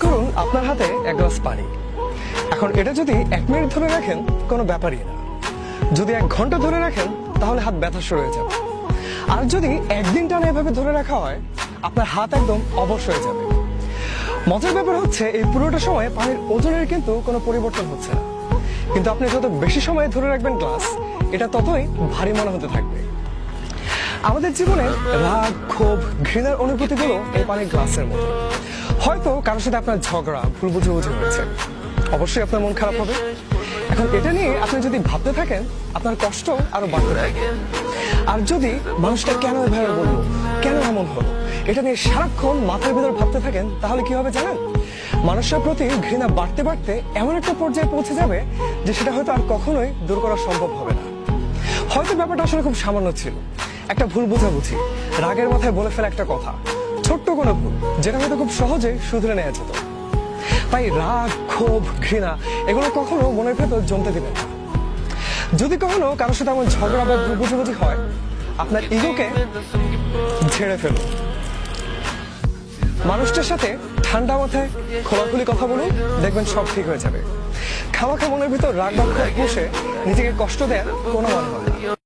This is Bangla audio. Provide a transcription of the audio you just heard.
করুন আপনার হাতে এক গ্লাস পানি। এখন এটা যদি 1 মিনিট ধরে রাখেন কোনো ব্যাপারই না, যদি 1 ঘন্টা ধরে রাখেন তাহলে হাত ব্যথা শুরু হয়ে যাবে, আর যদি একদিন টানা এভাবে ধরে রাখা হয় আপনার হাত একদম অবশ হয়ে যাবে। মজার ব্যাপার হচ্ছে এই পুরোটা সময় পানির ওজনের কিন্তু কোনো পরিবর্তন হচ্ছে না, কিন্তু আপনি যত বেশি সময় ধরে রাখবেন গ্লাস, এটা ততই ভারী মনে হতে থাকবে। আমাদের জীবনে রাগ, ক্ষোভ, ঘৃণার অনুভূতিগুলো এই পানির গ্লাসের মতো। হয়তো কারোর সাথে আপনার ঝগড়া, ভুল বুঝাবুঝি হয়েছে, অবশ্যই আপনার মন খারাপ হবে। এখন এটা নিয়ে আপনি যদি ভাবতে থাকেন আপনার কষ্ট আরো বাড়তে থাকবে। আর যদি মানুষটা কেন এভাবে বললো, কেন এমন হলো, এটা নিয়ে সারাক্ষণ মাথার ভিতর ভাবতে থাকেন, তাহলে কি হবে জানেন? মানুষের প্রতি ঘৃণা বাড়তে বাড়তে এমন একটা পর্যায়ে পৌঁছে যাবে যে সেটা হয়তো আর কখনোই দূর করা সম্ভব হবে না। হয়তো ব্যাপারটা আসলে খুব সামান্য ছিল, একটা ভুল বোঝাবুঝি, রাগের মাথায় বলে ফেলা একটা কথা, ছোট্ট কোনো ভুল যেটা হয়তো খুব সহজে শুধরে নেওয়া যেত। তাই রাগ, ক্ষোভ, ঘৃণা এগুলো কখনো মনের ভেতর জমতে দিবেন না। যদি কখনো কারোর সাথে এমন ঝগড়া বা ভুল বোঝাবুঝি হয়, আপনার ইগোকে ঝেড়ে ফেলুন। মানুষটার সাথে ঠান্ডা মাথায় খোলাখুলি কথা বলুন, দেখবেন সব ঠিক হয়ে যাবে। খামাখা মনের ভিতর রাগ বা ক্ষোভ পুষে নিজেকে কষ্ট দেওয়ার কোনো মানে হয় না।